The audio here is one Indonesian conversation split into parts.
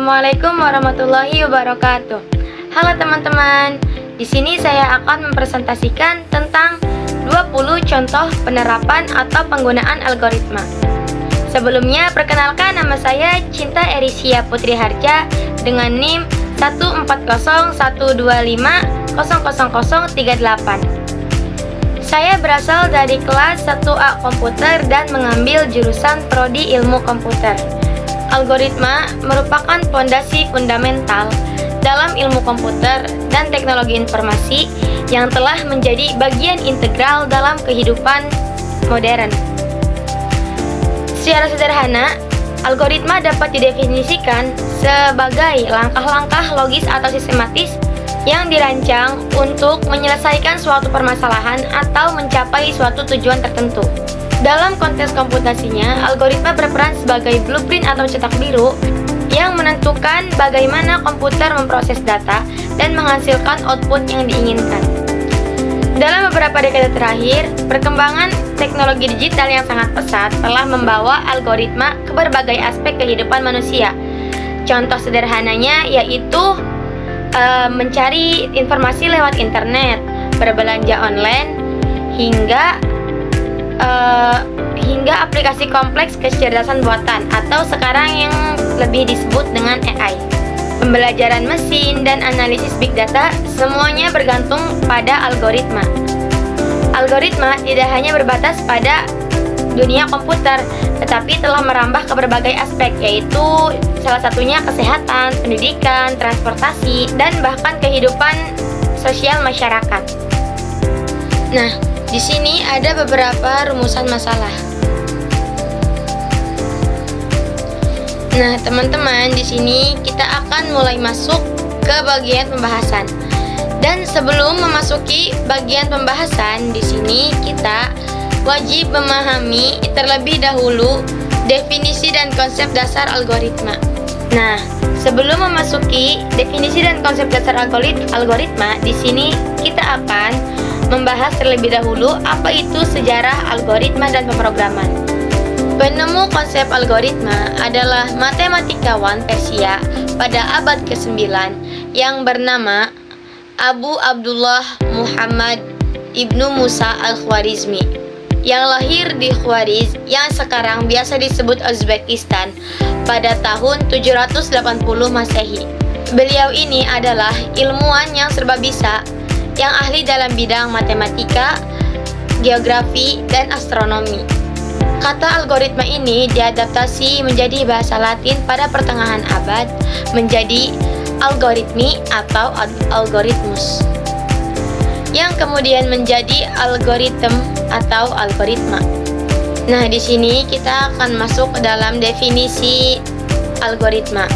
Assalamualaikum warahmatullahi wabarakatuh. Halo teman-teman, di sini saya akan mempresentasikan tentang 20 contoh penerapan atau penggunaan algoritma. Sebelumnya, perkenalkan nama saya Cinta Erisia Putri Harja dengan NIM 14012500038. Saya berasal dari kelas 1A Komputer dan mengambil jurusan Prodi Ilmu Komputer. Algoritma merupakan fondasi fundamental dalam ilmu komputer dan teknologi informasi yang telah menjadi bagian integral dalam kehidupan modern. Secara sederhana, algoritma dapat didefinisikan sebagai langkah-langkah logis atau sistematis yang dirancang untuk menyelesaikan suatu permasalahan atau mencapai suatu tujuan tertentu. Dalam konteks komputasinya, algoritma berperan sebagai blueprint atau cetak biru yang menentukan bagaimana komputer memproses data dan menghasilkan output yang diinginkan. Dalam beberapa dekade terakhir, perkembangan teknologi digital yang sangat pesat telah membawa algoritma ke berbagai aspek kehidupan manusia. Contoh sederhananya yaitu mencari informasi lewat internet, berbelanja online, hingga aplikasi kompleks kecerdasan buatan atau sekarang yang lebih disebut dengan AI. Pembelajaran mesin dan analisis big data semuanya bergantung pada algoritma. Algoritma tidak hanya berbatas pada dunia komputer, tetapi telah merambah ke berbagai aspek, yaitu salah satunya kesehatan, pendidikan, transportasi, dan bahkan kehidupan sosial masyarakat. Nah, di sini ada beberapa rumusan masalah. Nah, teman-teman, di sini kita akan mulai masuk ke bagian pembahasan. Dan sebelum memasuki bagian pembahasan, di sini kita wajib memahami terlebih dahulu definisi dan konsep dasar algoritma. Nah, sebelum memasuki definisi dan konsep dasar algoritma, di sini kita akan membahas terlebih dahulu apa itu sejarah algoritma dan pemrograman. Penemu konsep algoritma adalah matematikawan Persia pada abad ke-9 yang bernama Abu Abdullah Muhammad Ibnu Musa al-Khwarizmi yang lahir di Khwariz yang sekarang biasa disebut Uzbekistan pada tahun 780 Masehi. Beliau ini adalah ilmuwan yang serba bisa yang ahli dalam bidang matematika, geografi, dan astronomi. Kata algoritma ini diadaptasi menjadi bahasa Latin pada pertengahan abad menjadi algoritmi atau algoritmus, yang kemudian menjadi algoritm atau algoritma. Nah, di sini kita akan masuk ke dalam definisi algoritma.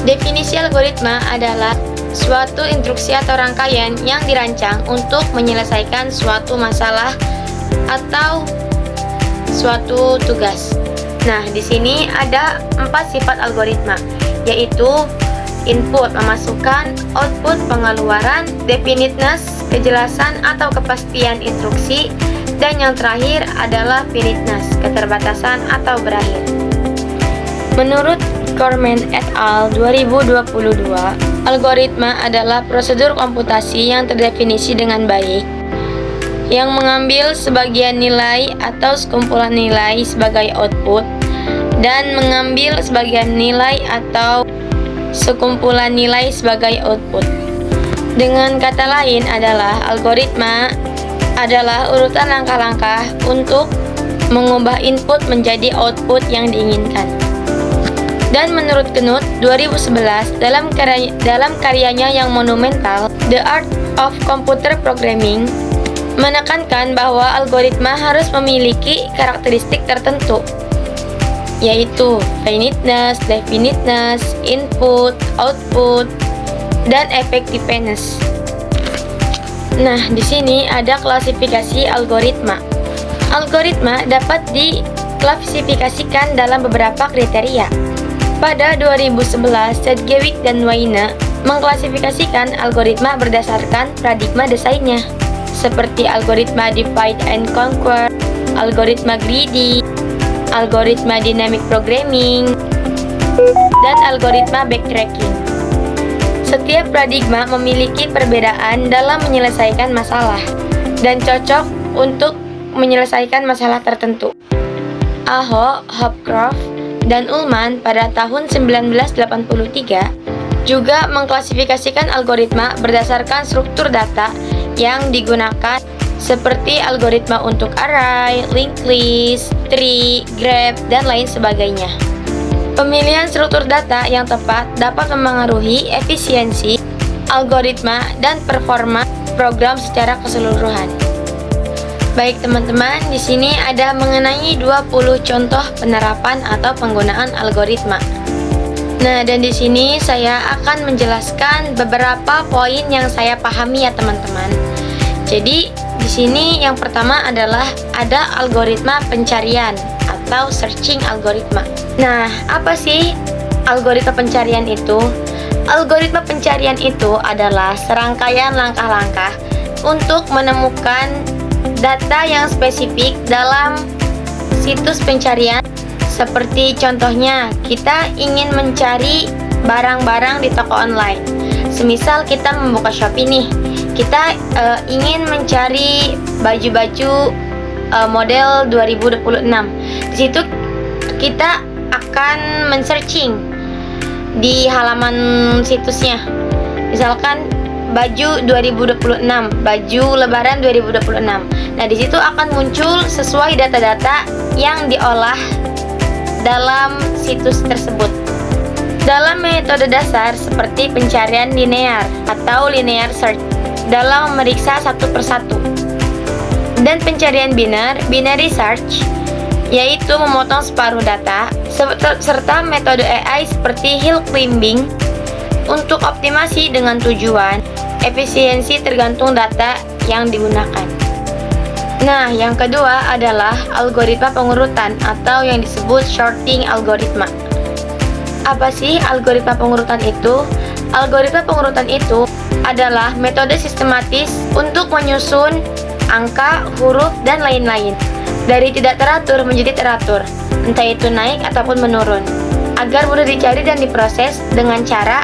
Definisi algoritma adalah suatu instruksi atau rangkaian yang dirancang untuk menyelesaikan suatu masalah atau suatu tugas. Nah, di sini ada 4 sifat algoritma, yaitu input memasukkan, output pengeluaran, definiteness kejelasan atau kepastian instruksi, dan yang terakhir adalah finiteness keterbatasan atau berakhir. Menurut Corman et al. 2022, algoritma adalah prosedur komputasi yang terdefinisi dengan baik, yang mengambil sebagian nilai atau sekumpulan nilai sebagai output, dan mengambil sebagian nilai atau sekumpulan nilai sebagai output. Dengan kata lain adalah algoritma adalah urutan langkah-langkah untuk mengubah input menjadi output yang diinginkan. Dan menurut Knuth 2011 dalam karyanya yang monumental The Art of Computer Programming menekankan bahwa algoritma harus memiliki karakteristik tertentu, yaitu finiteness, definiteness, input, output, dan effectiveness. Nah, di sini ada klasifikasi algoritma. Algoritma dapat diklasifikasikan dalam beberapa kriteria. Pada 2011, Sedgwick dan Wayne mengklasifikasikan algoritma berdasarkan paradigma desainnya, seperti algoritma divide and conquer, algoritma greedy, algoritma dynamic programming, dan algoritma backtracking. Setiap paradigma memiliki perbedaan dalam menyelesaikan masalah dan cocok untuk menyelesaikan masalah tertentu. Aho, Hopcroft, dan Ullman pada tahun 1983 juga mengklasifikasikan algoritma berdasarkan struktur data yang digunakan seperti algoritma untuk array, linked list, tree, graph, dan lain sebagainya. Pemilihan struktur data yang tepat dapat memengaruhi efisiensi algoritma dan performa program secara keseluruhan. Baik teman-teman, di sini ada mengenai 20 contoh penerapan atau penggunaan algoritma. Nah, dan di sini saya akan menjelaskan beberapa poin yang saya pahami ya teman-teman. Jadi, di sini yang pertama adalah ada algoritma pencarian atau searching algoritma. Nah, apa sih algoritma pencarian itu? Algoritma pencarian itu adalah serangkaian langkah-langkah untuk menemukan data yang spesifik dalam situs pencarian. Seperti contohnya, kita ingin mencari barang-barang di toko online. Semisal kita membuka Shopee nih, kita ingin mencari baju-baju model 2026. Di situ kita akan men-searching di halaman situsnya. Misalkan baju 2026, baju lebaran 2026. Nah, di situ akan muncul sesuai data-data yang diolah dalam situs tersebut. Dalam metode dasar seperti pencarian linear atau linear search dalam memeriksa satu persatu. Dan pencarian binary search, yaitu memotong separuh data, serta metode AI seperti hill climbing untuk optimasi dengan tujuan efisiensi tergantung data yang digunakan. Nah, yang kedua adalah algoritma pengurutan atau yang disebut sorting algoritma. Apa sih algoritma pengurutan itu? Algoritma pengurutan itu adalah metode sistematis untuk menyusun angka, huruf, dan lain-lain dari tidak teratur menjadi teratur, entah itu naik ataupun menurun, agar mudah dicari dan diproses dengan cara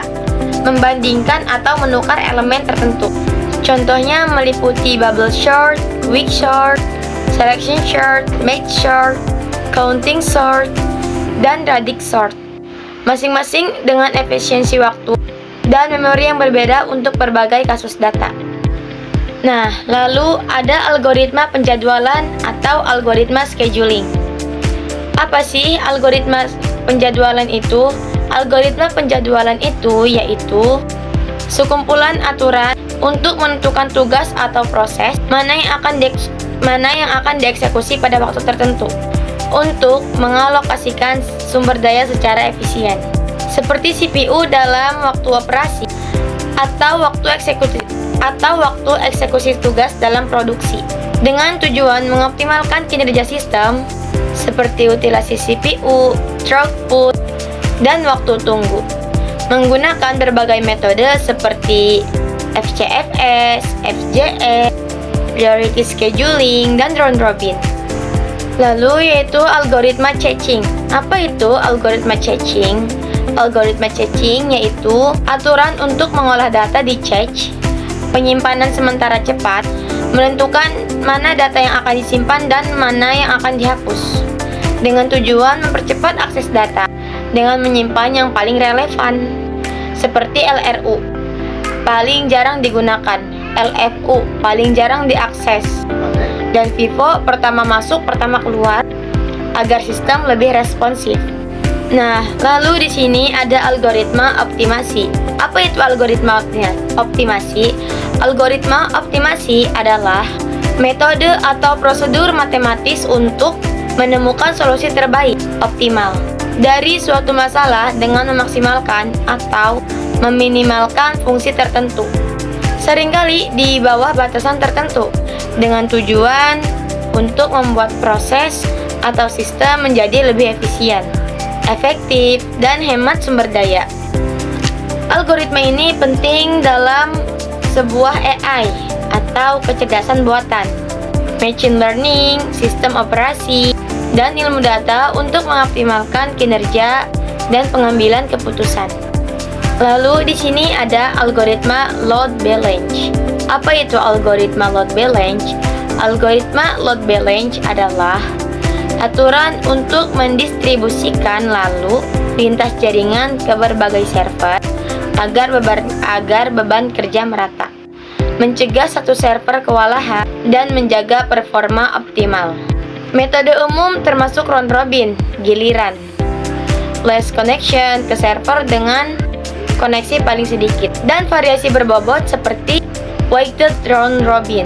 membandingkan atau menukar elemen tertentu. Contohnya meliputi bubble sort, weak sort, selection sort, match sort, counting sort, dan radix sort. Masing-masing dengan efisiensi waktu dan memori yang berbeda untuk berbagai kasus data. Nah, lalu ada algoritma penjadwalan atau algoritma scheduling. Apa sih algoritma penjadwalan itu? Algoritma penjadwalan itu yaitu sekumpulan aturan untuk menentukan tugas atau proses mana yang akan dieksekusi pada waktu tertentu untuk mengalokasikan sumber daya secara efisien, seperti CPU dalam waktu operasi atau waktu eksekusi tugas dalam produksi, dengan tujuan mengoptimalkan kinerja sistem seperti utilasi CPU, throughput, dan waktu tunggu, menggunakan berbagai metode seperti FCFS, FJS, priority scheduling, dan round robin. Lalu yaitu algoritma caching. Apa itu algoritma caching? Algoritma caching yaitu aturan untuk mengolah data di cache, penyimpanan sementara cepat, menentukan mana data yang akan disimpan dan mana yang akan dihapus, dengan tujuan mempercepat akses data dengan menyimpan yang paling relevan, seperti LRU, paling jarang digunakan, LFU, paling jarang diakses, dan FIFO, pertama masuk, pertama keluar, agar sistem lebih responsif. Nah, lalu di sini ada algoritma optimasi. Apa itu algoritma optimasi? Algoritma optimasi adalah metode atau prosedur matematis untuk menemukan solusi terbaik, optimal, dari suatu masalah dengan memaksimalkan atau meminimalkan fungsi tertentu, seringkali di bawah batasan tertentu, dengan tujuan untuk membuat proses atau sistem menjadi lebih efisien, efektif, dan hemat sumber daya. Algoritma ini penting dalam sebuah AI atau kecerdasan buatan, machine learning, sistem operasi, dan ilmu data untuk mengoptimalkan kinerja dan pengambilan keputusan. Lalu di sini ada algoritma load balance. Apa itu algoritma load balance? Algoritma load balance adalah aturan untuk mendistribusikan lalu lintas jaringan ke berbagai server agar beban kerja merata, mencegah satu server kewalahan, dan menjaga performa optimal. Metode umum termasuk round robin, giliran, flash connection ke server dengan koneksi paling sedikit, dan variasi berbobot seperti weighted round robin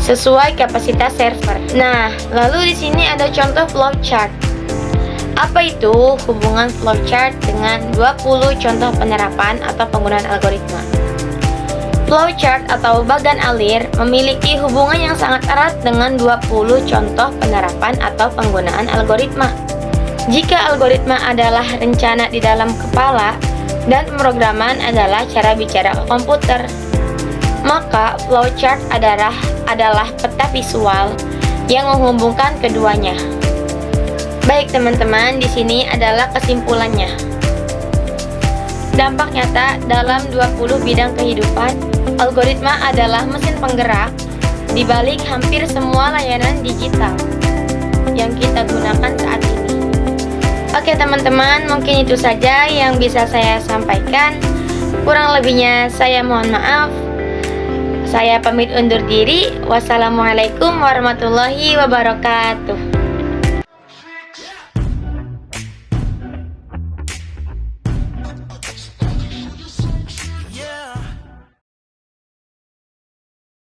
sesuai kapasitas server. Nah, lalu di sini ada contoh flowchart. Apa itu hubungan flowchart dengan 20 contoh penerapan atau penggunaan algoritma? Flowchart atau bagan alir memiliki hubungan yang sangat erat dengan 20 contoh penerapan atau penggunaan algoritma. Jika algoritma adalah rencana di dalam kepala dan pemrograman adalah cara bicara komputer, maka flowchart adalah peta visual yang menghubungkan keduanya. Baik teman-teman, di sini adalah kesimpulannya. Dampak nyata dalam 20 bidang kehidupan, algoritma adalah mesin penggerak di balik hampir semua layanan digital yang kita gunakan saat ini. Oke teman-teman, mungkin itu saja yang bisa saya sampaikan. Kurang lebihnya saya mohon maaf. Saya pamit undur diri. Wassalamualaikum warahmatullahi wabarakatuh.